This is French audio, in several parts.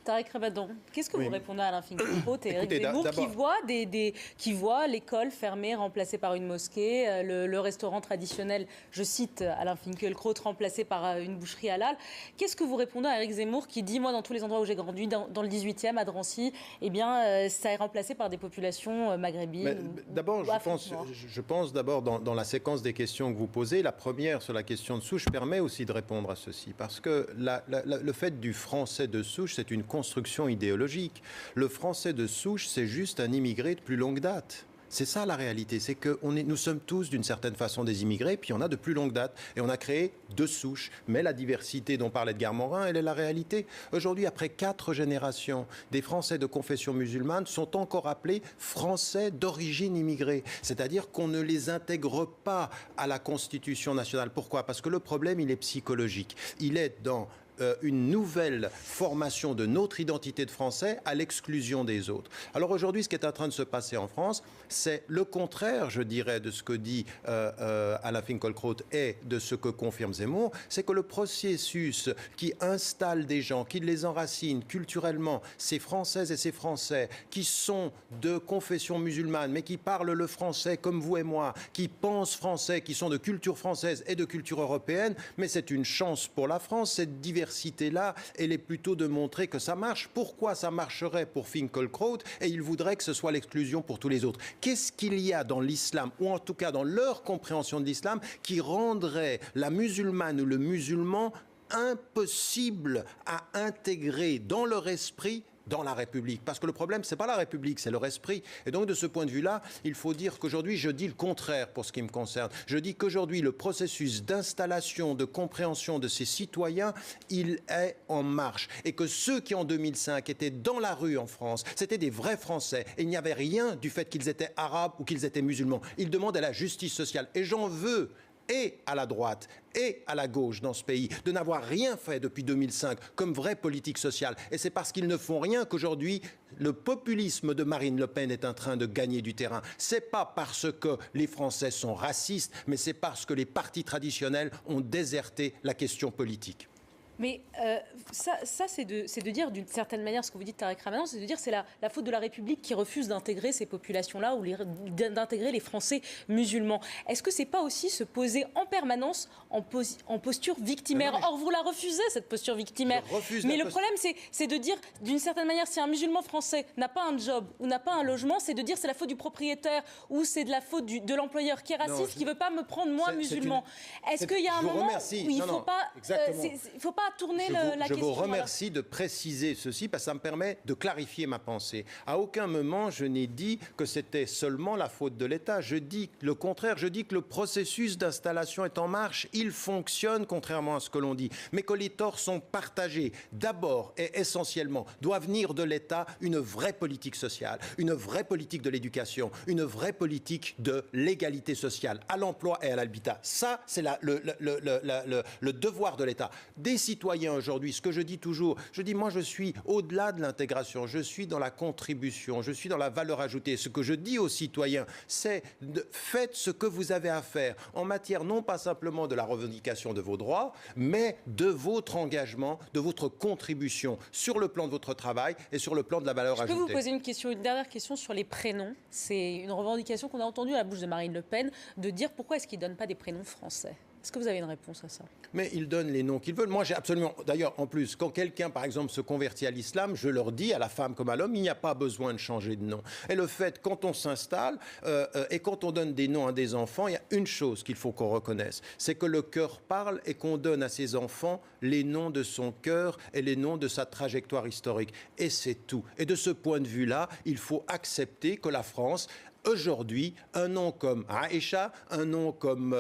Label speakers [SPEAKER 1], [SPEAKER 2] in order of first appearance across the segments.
[SPEAKER 1] Tariq Ramadan, qu'est-ce que
[SPEAKER 2] Oui.
[SPEAKER 1] vous répondez à Alain Finkielkraut et Éric
[SPEAKER 2] Écoutez,
[SPEAKER 1] Zemmour
[SPEAKER 2] d'abord-
[SPEAKER 1] qui voient l'école fermée, remplacée par une mosquée, le restaurant traditionnel, je cite Alain Finkielkraut, remplacé par une boucherie halal. Qu'est-ce que vous répondez à Éric Zemmour qui dit, moi, dans tous les endroits où j'ai grandi, dans le 18e, à Drancy, eh bien, ça est remplacé par des populations maghrébines
[SPEAKER 2] D'abord,
[SPEAKER 1] ou Afrique noire.
[SPEAKER 2] je pense d'abord dans la séquence des questions que vous posez, la première sur la question de souche permet aussi de répondre à ceci, parce que le fait du français de souche, c'est une construction idéologique. Le français de souche, c'est juste un immigré de plus longue date. C'est ça la réalité, c'est que nous sommes tous d'une certaine façon des immigrés, puis on a de plus longue date, et on a créé deux souches. Mais la diversité dont parlait Edgar Morin, elle est la réalité. Aujourd'hui, après 4 générations, des Français de confession musulmane sont encore appelés Français d'origine immigrée. C'est-à-dire qu'on ne les intègre pas à la Constitution nationale. Pourquoi ? Parce que le problème, il est psychologique. Il est dans une nouvelle formation de notre identité de Français à l'exclusion des autres. Alors aujourd'hui, ce qui est en train de se passer en France, c'est le contraire, je dirais, de ce que dit Alain Finkielkraut et de ce que confirme Zemmour, c'est que le processus qui installe des gens, qui les enracine culturellement, ces Françaises et ces Français qui sont de confession musulmane, mais qui parlent le français comme vous et moi, qui pensent français, qui sont de culture française et de culture européenne, mais c'est une chance pour la France, cette diversité-là, elle est plutôt de montrer que ça marche. Pourquoi ça marcherait pour Finkielkraut et il voudrait que ce soit l'exclusion pour tous les autres? Qu'est-ce qu'il y a dans l'islam, ou en tout cas dans leur compréhension de l'islam, qui rendrait la musulmane ou le musulman impossible à intégrer dans leur esprit dans la République? Parce que le problème, c'est pas la République, c'est leur esprit. Et donc, de ce point de vue-là, il faut dire qu'aujourd'hui, je dis le contraire pour ce qui me concerne. Je dis qu'aujourd'hui, le processus d'installation, de compréhension de ces citoyens, il est en marche. Et que ceux qui, en 2005, étaient dans la rue en France, c'était des vrais Français. Et il n'y avait rien du fait qu'ils étaient arabes ou qu'ils étaient musulmans. Ils demandent à la justice sociale. Et j'en veux et à la droite et à la gauche dans ce pays, de n'avoir rien fait depuis 2005 comme vraie politique sociale. Et c'est parce qu'ils ne font rien qu'aujourd'hui, le populisme de Marine Le Pen est en train de gagner du terrain. C'est pas parce que les Français sont racistes, mais c'est parce que les partis traditionnels ont déserté la question politique.
[SPEAKER 1] Mais ça c'est de dire d'une certaine manière, ce que vous dites, Tariq Ramadan, c'est de dire que c'est la faute de la République qui refuse d'intégrer ces populations-là ou d'intégrer les Français musulmans. Est-ce que c'est pas aussi se poser en permanence en posture victimaire? Or, vous la refusez, cette posture victimaire. Mais le problème, c'est de dire, d'une certaine manière, si un musulman français n'a pas un job ou n'a pas un logement, c'est de dire c'est la faute du propriétaire ou c'est de la faute de l'employeur qui est raciste, qui ne veut pas me prendre, moi, musulman. Est-ce qu'il y a un moment où il ne faut pas tourner la question.
[SPEAKER 2] Je vous remercie de préciser ceci parce que ça me permet de clarifier ma pensée. À aucun moment je n'ai dit que c'était seulement la faute de l'État. Je dis le contraire. Je dis que le processus d'installation est en marche. Il fonctionne contrairement à ce que l'on dit. Mais que les torts sont partagés. D'abord et essentiellement, doit venir de l'État une vraie politique sociale, une vraie politique de l'éducation, une vraie politique de l'égalité sociale à l'emploi et à l'habitat. Ça, c'est le devoir de l'État. Des citoyens aujourd'hui, ce que je dis toujours, je dis moi je suis au-delà de l'intégration, je suis dans la contribution, je suis dans la valeur ajoutée. Ce que je dis aux citoyens, c'est faites ce que vous avez à faire en matière non pas simplement de la revendication de vos droits, mais de votre engagement, de votre contribution sur le plan de votre travail et sur le plan de la valeur ajoutée.
[SPEAKER 1] Je peux vous poser une dernière question sur les prénoms. C'est une revendication qu'on a entendue à la bouche de Marine Le Pen, de dire pourquoi est-ce qu'ils ne donnent pas des prénoms français. Est-ce que vous avez une réponse à ça?
[SPEAKER 2] Mais ils donnent les noms qu'ils veulent. Moi, j'ai absolument... D'ailleurs, en plus, quand quelqu'un, par exemple, se convertit à l'islam, je leur dis, à la femme comme à l'homme, il n'y a pas besoin de changer de nom. Et le fait, quand on s'installe et quand on donne des noms à des enfants, il y a une chose qu'il faut qu'on reconnaisse, c'est que le cœur parle et qu'on donne à ses enfants les noms de son cœur et les noms de sa trajectoire historique. Et c'est tout. Et de ce point de vue-là, il faut accepter que la France... Aujourd'hui, un nom comme Aïcha, un nom comme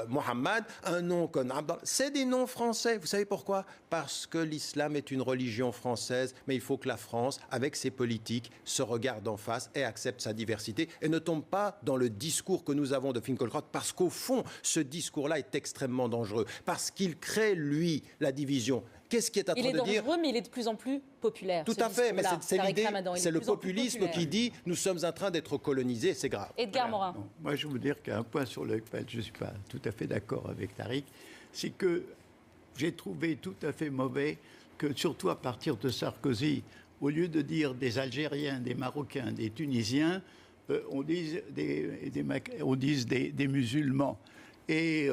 [SPEAKER 2] Mohamed, un nom comme Abdallah, c'est des noms français. Vous savez pourquoi? Parce que l'islam est une religion française, mais il faut que la France, avec ses politiques, se regarde en face et accepte sa diversité et ne tombe pas dans le discours que nous avons de Finkielkraut, parce qu'au fond, ce discours-là est extrêmement dangereux, parce qu'il crée, lui, la division. Qu'est-ce qui est en train de dire?
[SPEAKER 1] Il est dangereux, mais il est de plus en plus populaire.
[SPEAKER 2] Tout à fait, mais c'est l'idée, c'est le populisme qui dit nous sommes en train d'être colonisés, c'est grave.
[SPEAKER 1] Edgar Morin.
[SPEAKER 3] Non, moi, je veux vous dire qu'un point sur lequel je ne suis pas tout à fait d'accord avec Tariq, c'est que j'ai trouvé tout à fait mauvais que, surtout à partir de Sarkozy, au lieu de dire des Algériens, des Marocains, des Tunisiens, on dise des musulmans. Et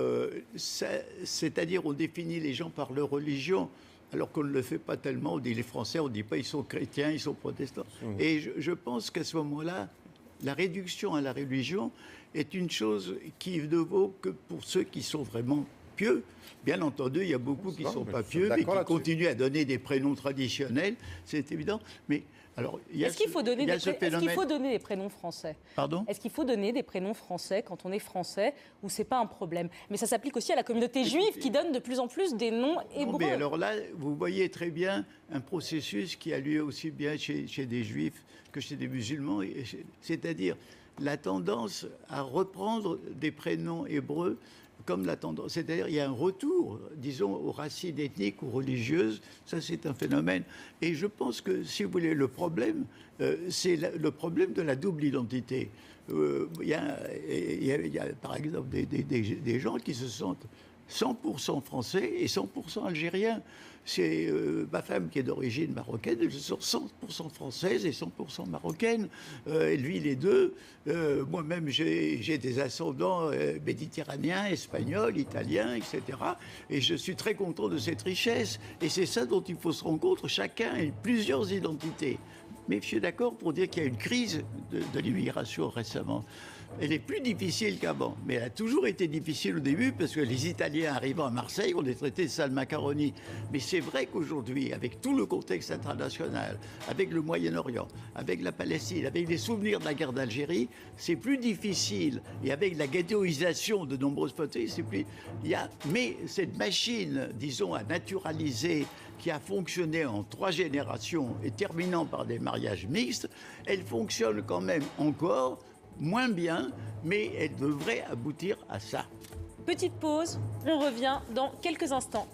[SPEAKER 3] c'est-à-dire on définit les gens par leur religion, alors qu'on ne le fait pas tellement. On dit les Français, on ne dit pas ils sont chrétiens, ils sont protestants. Et je pense qu'à ce moment-là, la réduction à la religion est une chose qui ne vaut que pour ceux qui sont vraiment pieux. Bien entendu, il y a beaucoup qui ne sont pas pieux, mais qui continuent à donner des prénoms traditionnels, c'est évident. Mais alors,
[SPEAKER 1] est-ce qu'il faut donner des prénoms français?
[SPEAKER 3] Pardon?
[SPEAKER 1] Est-ce qu'il faut donner des prénoms français quand on est français, ou c'est pas un problème? Mais ça s'applique aussi à la communauté juive qui donne de plus en plus des noms hébreux.
[SPEAKER 3] Mais alors là, vous voyez très bien un processus qui a lieu aussi bien chez des juifs que chez des musulmans, c'est-à-dire la tendance à reprendre des prénoms hébreux comme la tendance, c'est-à-dire il y a un retour, disons, aux racines ethniques ou religieuses. Ça, c'est un phénomène. Et je pense que, si vous voulez, le problème, c'est le problème de la double identité. Il y a, par exemple, des gens qui se sentent 100% français et 100% algériens. C'est ma femme qui est d'origine marocaine, elle se sent 100% française et 100% marocaine. Et lui, les deux. Moi-même, j'ai des ascendants méditerranéens, espagnols, italiens, etc. Et je suis très content de cette richesse. Et c'est ça dont il faut se rendre compte. Chacun a plusieurs identités. Mais je suis d'accord pour dire qu'il y a une crise de l'immigration récemment. Elle est plus difficile qu'avant, mais elle a toujours été difficile au début parce que les Italiens arrivant à Marseille, on les traitait de sales macaroni. Mais c'est vrai qu'aujourd'hui, avec tout le contexte international, avec le Moyen-Orient, avec la Palestine, avec les souvenirs de la guerre d'Algérie, c'est plus difficile. Et avec la ghettoisation de nombreuses potées, c'est plus... Mais cette machine, disons, à naturaliser, qui a fonctionné en 3 générations et terminant par des mariages mixtes, elle fonctionne quand même encore moins bien, mais elle devrait aboutir à ça.
[SPEAKER 1] Petite pause, on revient dans quelques instants.